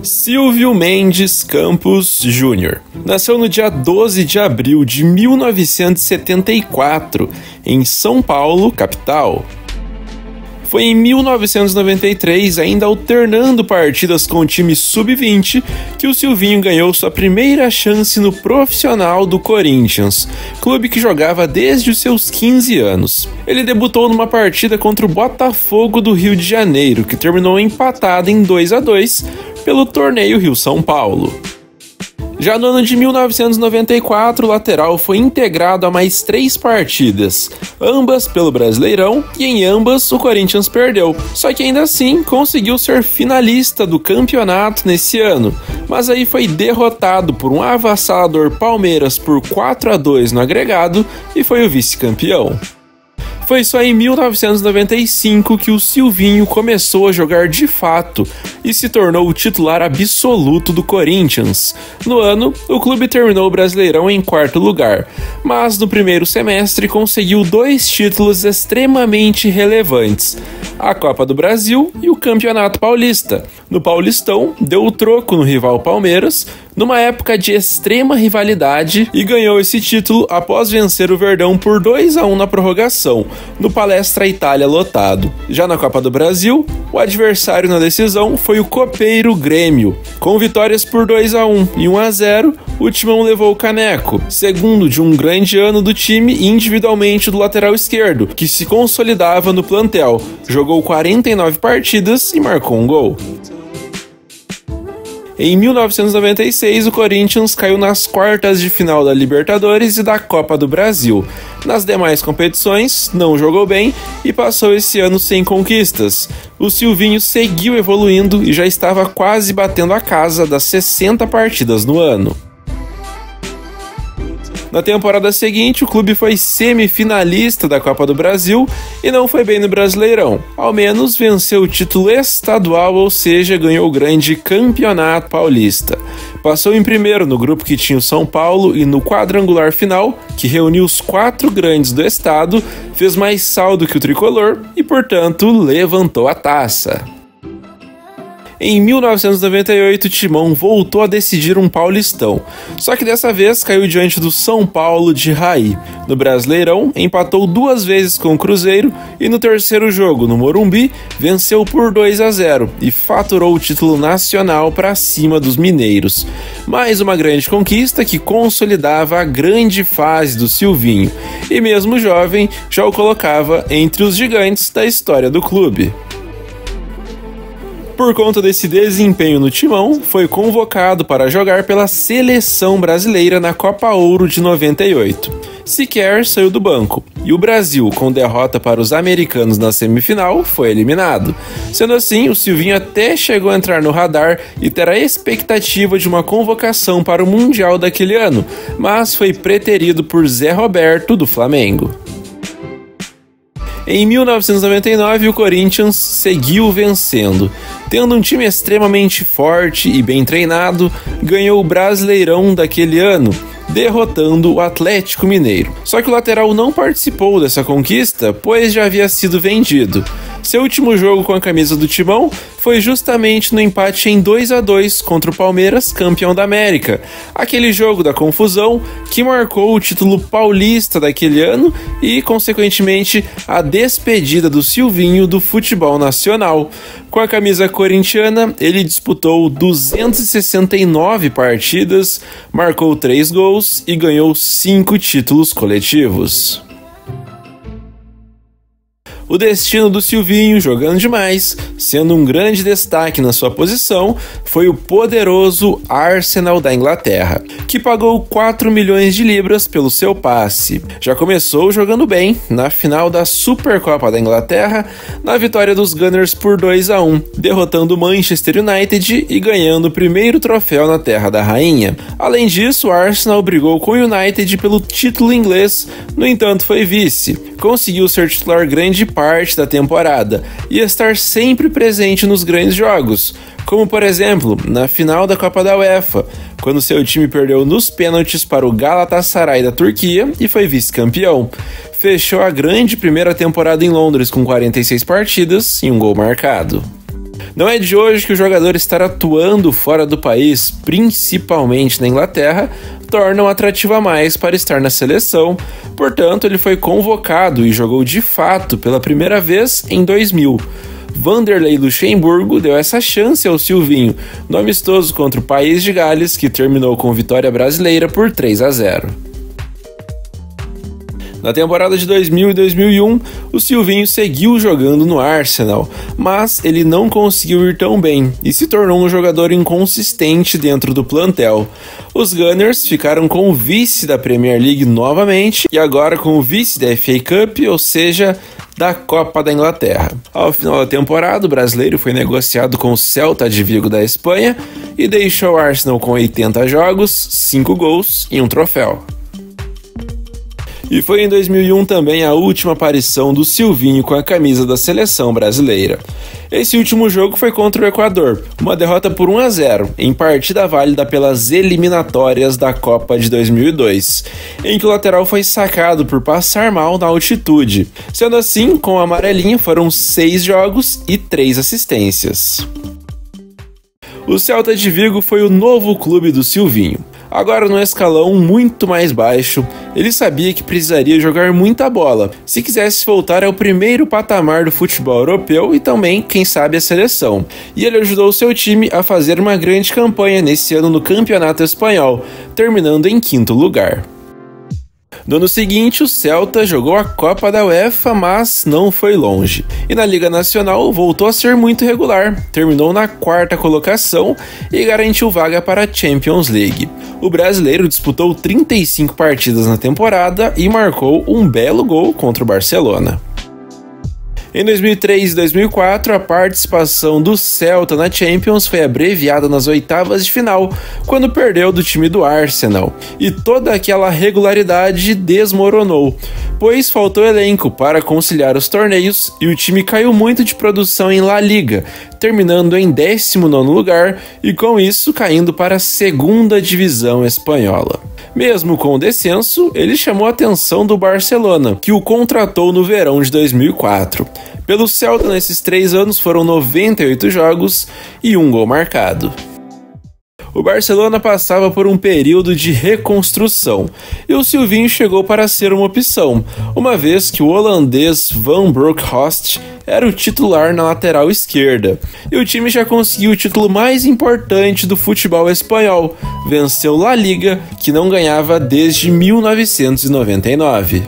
Silvio Mendes Campos Júnior nasceu no dia 12 de abril de 1974, em São Paulo, capital. Foi em 1993, ainda alternando partidas com o time sub-20, que o Silvinho ganhou sua primeira chance no profissional do Corinthians, clube que jogava desde os seus 15 anos. Ele debutou numa partida contra o Botafogo do Rio de Janeiro, que terminou empatado em 2-2 pelo torneio Rio-São Paulo. Já no ano de 1994, o lateral foi integrado a mais 3 partidas, ambas pelo Brasileirão, e em ambas o Corinthians perdeu. Só que ainda assim conseguiu ser finalista do campeonato nesse ano, mas aí foi derrotado por um avassalador Palmeiras por 4-2 no agregado e foi o vice-campeão. Foi só em 1995 que o Silvinho começou a jogar de fato e se tornou o titular absoluto do Corinthians. No ano, o clube terminou o Brasileirão em 4º lugar, mas no primeiro semestre conseguiu 2 títulos extremamente relevantes: a Copa do Brasil e o Campeonato Paulista. No Paulistão, deu o troco no rival Palmeiras, numa época de extrema rivalidade, e ganhou esse título após vencer o Verdão por 2-1 na prorrogação, no Palestra Itália lotado. Já na Copa do Brasil, o adversário na decisão foi o copeiro Grêmio. Com vitórias por 2-1 e 1-0, o Timão levou o caneco, segundo de um grande ano do time e individualmente do lateral esquerdo, que se consolidava no plantel, jogou 49 partidas e marcou um gol. Em 1996, o Corinthians caiu nas quartas de final da Libertadores e da Copa do Brasil. Nas demais competições, não jogou bem e passou esse ano sem conquistas. O Silvinho seguiu evoluindo e já estava quase batendo a casa das 60 partidas no ano. Na temporada seguinte, o clube foi semifinalista da Copa do Brasil e não foi bem no Brasileirão. Ao menos venceu o título estadual, ou seja, ganhou o grande Campeonato Paulista. Passou em primeiro no grupo que tinha o São Paulo e no quadrangular final, que reuniu os 4 grandes do estado, fez mais saldo que o tricolor e, portanto, levantou a taça. Em 1998, o Timão voltou a decidir um Paulistão, só que dessa vez caiu diante do São Paulo de Raí. No Brasileirão, empatou 2 vezes com o Cruzeiro e no terceiro jogo, no Morumbi, venceu por 2-0 e faturou o título nacional para cima dos mineiros. Mais uma grande conquista que consolidava a grande fase do Silvinho e, mesmo jovem, já o colocava entre os gigantes da história do clube. Por conta desse desempenho no Timão, foi convocado para jogar pela seleção brasileira na Copa Ouro de 98. Sequer saiu do banco, e o Brasil, com derrota para os americanos na semifinal, foi eliminado. Sendo assim, o Silvinho até chegou a entrar no radar e ter a expectativa de uma convocação para o Mundial daquele ano, mas foi preterido por Zé Roberto, do Flamengo. Em 1999, o Corinthians seguiu vencendo. Tendo um time extremamente forte e bem treinado, ganhou o Brasileirão daquele ano, derrotando o Atlético Mineiro. Só que o lateral não participou dessa conquista, pois já havia sido vendido. Seu último jogo com a camisa do Timão foi justamente no empate em 2-2 contra o Palmeiras, campeão da América. Aquele jogo da confusão que marcou o título paulista daquele ano e, consequentemente, a despedida do Silvinho do futebol nacional. Com a camisa corintiana, ele disputou 269 partidas, marcou 3 gols e ganhou 5 títulos coletivos. O destino do Silvinho, jogando demais, sendo um grande destaque na sua posição, foi o poderoso Arsenal da Inglaterra, que pagou 4 milhões de libras pelo seu passe. Já começou jogando bem na final da Supercopa da Inglaterra, na vitória dos Gunners por 2-1, derrotando o Manchester United e ganhando o primeiro troféu na Terra da Rainha. Além disso, o Arsenal brigou com o United pelo título inglês, no entanto foi vice. Conseguiu ser titular grande parte da temporada e estar sempre presente nos grandes jogos, como por exemplo na final da Copa da UEFA, quando seu time perdeu nos pênaltis para o Galatasaray da Turquia e foi vice-campeão. Fechou a grande primeira temporada em Londres com 46 partidas e um gol marcado. Não é de hoje que o jogador estar atuando fora do país, principalmente na Inglaterra, torna um atrativo a mais para estar na seleção, portanto ele foi convocado e jogou de fato pela primeira vez em 2000. Vanderlei Luxemburgo deu essa chance ao Silvinho, no amistoso contra o País de Gales, que terminou com vitória brasileira por 3-0. Na temporada de 2000 e 2001, o Silvinho seguiu jogando no Arsenal, mas ele não conseguiu ir tão bem e se tornou um jogador inconsistente dentro do plantel. Os Gunners ficaram com o vice da Premier League novamente e agora com o vice da FA Cup, ou seja, da Copa da Inglaterra. Ao final da temporada, o brasileiro foi negociado com o Celta de Vigo da Espanha e deixou o Arsenal com 80 jogos, 5 gols e um troféu. E foi em 2001 também a última aparição do Silvinho com a camisa da seleção brasileira. Esse último jogo foi contra o Equador, uma derrota por 1-0, em partida válida pelas eliminatórias da Copa de 2002, em que o lateral foi sacado por passar mal na altitude. Sendo assim, com o amarelinho foram 6 jogos e 3 assistências. O Celta de Vigo foi o novo clube do Silvinho. Agora no escalão muito mais baixo, ele sabia que precisaria jogar muita bola se quisesse voltar ao primeiro patamar do futebol europeu e também, quem sabe, a seleção. E ele ajudou seu time a fazer uma grande campanha nesse ano no Campeonato Espanhol, terminando em 5º lugar. No ano seguinte, o Celta jogou a Copa da UEFA, mas não foi longe. E na Liga Nacional voltou a ser muito regular, terminou na 4ª colocação e garantiu vaga para a Champions League. O brasileiro disputou 35 partidas na temporada e marcou um belo gol contra o Barcelona. Em 2003 e 2004, a participação do Celta na Champions foi abreviada nas oitavas de final, quando perdeu do time do Arsenal, e toda aquela regularidade desmoronou, pois faltou elenco para conciliar os torneios e o time caiu muito de produção em La Liga, terminando em 19º lugar e com isso caindo para a 2ª divisão espanhola. Mesmo com o descenso, ele chamou a atenção do Barcelona, que o contratou no verão de 2004. Pelo Celta, nesses 3 anos, foram 98 jogos e 1 gol marcado. O Barcelona passava por um período de reconstrução e o Silvinho chegou para ser uma opção, uma vez que o holandês Van Bronckhorst era o titular na lateral esquerda. E o time já conseguiu o título mais importante do futebol espanhol, venceu La Liga, que não ganhava desde 1999.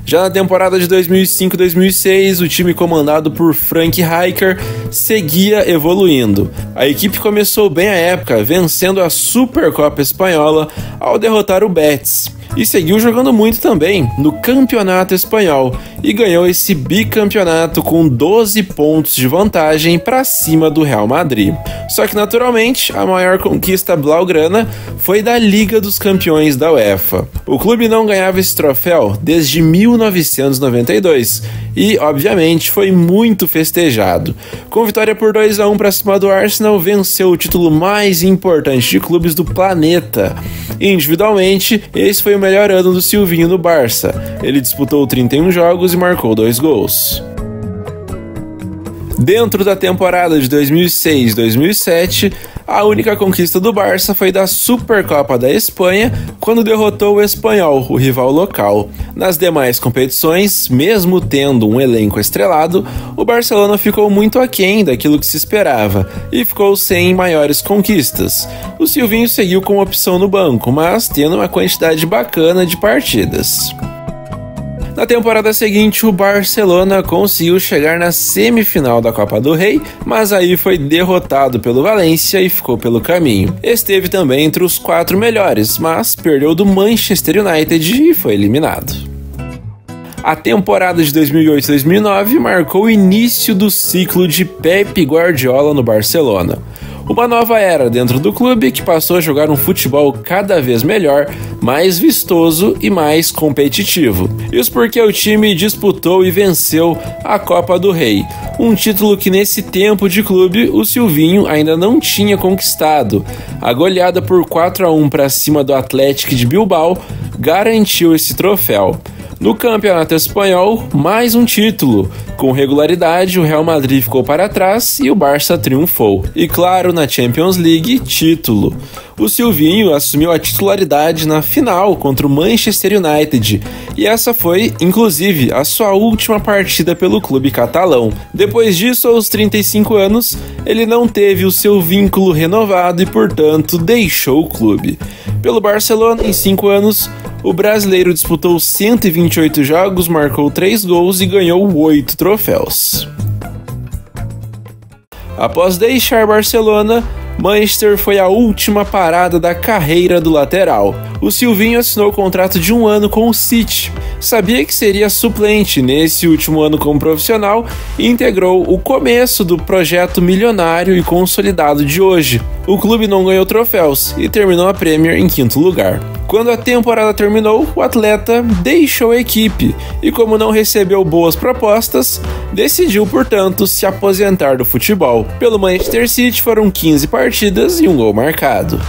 Já na temporada de 2005-2006, o time comandado por Frank Rijkaard seguia evoluindo. A equipe começou bem a época, vencendo a Supercopa Espanhola ao derrotar o Betis. E seguiu jogando muito também no Campeonato Espanhol e ganhou esse bicampeonato com 12 pontos de vantagem para cima do Real Madrid. Só que naturalmente a maior conquista blaugrana foi da Liga dos Campeões da UEFA. O clube não ganhava esse troféu desde 1992 e, obviamente, foi muito festejado. Com vitória por 2-1 para cima do Arsenal, venceu o título mais importante de clubes do planeta. Individualmente, esse foi o melhor ano do Silvinho no Barça. Ele disputou 31 jogos e marcou 2 gols. Dentro da temporada de 2006-2007, a única conquista do Barça foi da Supercopa da Espanha, quando derrotou o Espanyol, o rival local. Nas demais competições, mesmo tendo um elenco estrelado, o Barcelona ficou muito aquém daquilo que se esperava e ficou sem maiores conquistas. O Silvinho seguiu como opção no banco, mas tendo uma quantidade bacana de partidas. Na temporada seguinte, o Barcelona conseguiu chegar na semifinal da Copa do Rei, mas aí foi derrotado pelo Valência e ficou pelo caminho. Esteve também entre os 4 melhores, mas perdeu do Manchester United e foi eliminado. A temporada de 2008-2009 marcou o início do ciclo de Pep Guardiola no Barcelona. Uma nova era dentro do clube que passou a jogar um futebol cada vez melhor, mais vistoso e mais competitivo. Isso porque o time disputou e venceu a Copa do Rei, um título que nesse tempo de clube o Silvinho ainda não tinha conquistado. A goleada por 4-1 para cima do Athletic de Bilbao garantiu esse troféu. No Campeonato Espanhol, mais um título. Com regularidade, o Real Madrid ficou para trás e o Barça triunfou. E claro, na Champions League, título. O Silvinho assumiu a titularidade na final contra o Manchester United, e essa foi, inclusive, a sua última partida pelo clube catalão. Depois disso, aos 35 anos, ele não teve o seu vínculo renovado e, portanto, deixou o clube. Pelo Barcelona, em 5 anos, o brasileiro disputou 128 jogos, marcou 3 gols e ganhou 8 troféus. Após deixar Barcelona, Manchester foi a última parada da carreira do lateral. O Silvinho assinou o contrato de 1 ano com o City. Sabia que seria suplente nesse último ano como profissional e integrou o começo do projeto milionário e consolidado de hoje. O clube não ganhou troféus e terminou a Premier em 5º lugar. Quando a temporada terminou, o atleta deixou a equipe e, como não recebeu boas propostas, decidiu, portanto, se aposentar do futebol. Pelo Manchester City foram 15 partidas e 1 gol marcado.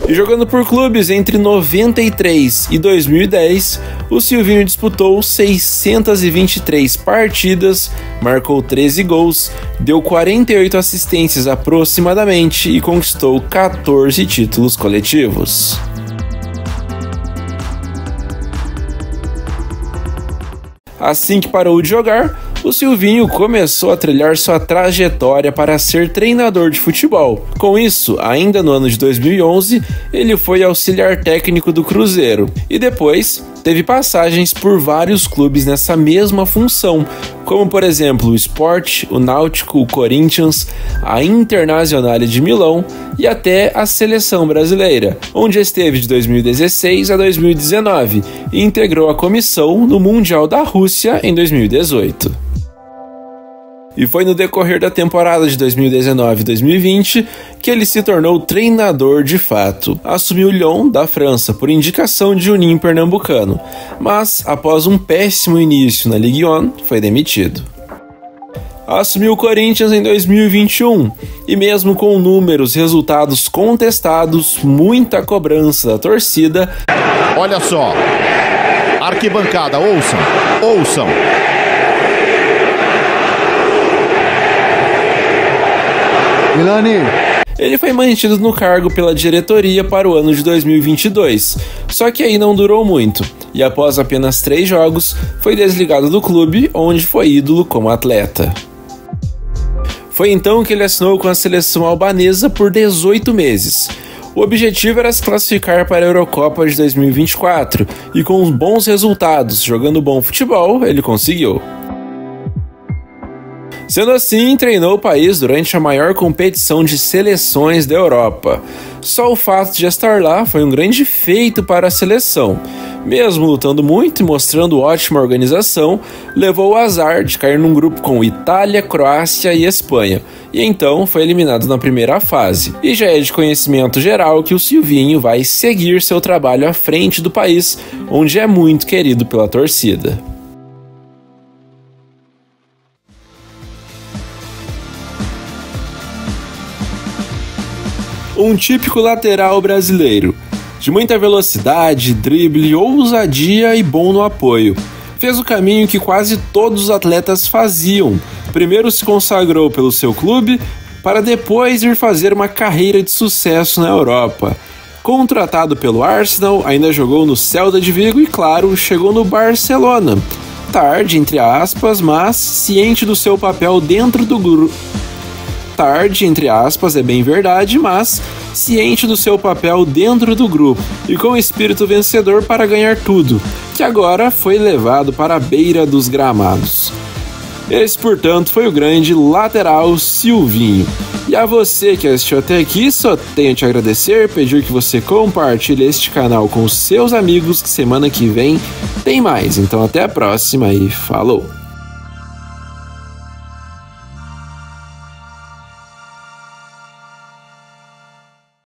E jogando por clubes entre 93 e 2010, o Silvinho disputou 623 partidas, marcou 13 gols, deu 48 assistências aproximadamente e conquistou 14 títulos coletivos. Assim que parou de jogar, o Silvinho começou a trilhar sua trajetória para ser treinador de futebol. Com isso, ainda no ano de 2011, ele foi auxiliar técnico do Cruzeiro e depois teve passagens por vários clubes nessa mesma função, como por exemplo o Sport, o Náutico, o Corinthians, a Internazionale de Milão e até a Seleção Brasileira, onde esteve de 2016 a 2019 e integrou a comissão no Mundial da Rússia em 2018. E foi no decorrer da temporada de 2019 e 2020 que ele se tornou treinador de fato. Assumiu o Lyon da França por indicação de Juninho Pernambucano, mas após um péssimo início na Ligue 1, foi demitido. Assumiu o Corinthians em 2021 e mesmo com números, resultados contestados, muita cobrança da torcida... Olha só, arquibancada, ouçam. Ele foi mantido no cargo pela diretoria para o ano de 2022, só que aí não durou muito, e após apenas 3 jogos, foi desligado do clube, onde foi ídolo como atleta. Foi então que ele assinou com a seleção albanesa por 18 meses. O objetivo era se classificar para a Eurocopa de 2024, e com bons resultados, jogando bom futebol, ele conseguiu. Sendo assim, treinou o país durante a maior competição de seleções da Europa. Só o fato de estar lá foi um grande feito para a seleção. Mesmo lutando muito e mostrando ótima organização, levou o azar de cair num grupo com Itália, Croácia e Espanha, e então foi eliminado na primeira fase. E já é de conhecimento geral que o Silvinho vai seguir seu trabalho à frente do país, onde é muito querido pela torcida. Um típico lateral brasileiro, de muita velocidade, drible, ousadia e bom no apoio. Fez o caminho que quase todos os atletas faziam. Primeiro se consagrou pelo seu clube, para depois ir fazer uma carreira de sucesso na Europa. Contratado pelo Arsenal, ainda jogou no Celta de Vigo e, claro, chegou no Barcelona. Tarde, entre aspas, mas ciente do seu papel dentro do grupo. Tarde, entre aspas, é bem verdade, mas ciente do seu papel dentro do grupo e com espírito vencedor para ganhar tudo, que agora foi levado para a beira dos gramados. Esse, portanto, foi o grande lateral Silvinho. E a você que assistiu até aqui, só tenho a te agradecer, pedir que você compartilhe este canal com os seus amigos, que semana que vem tem mais. Então até a próxima e falou!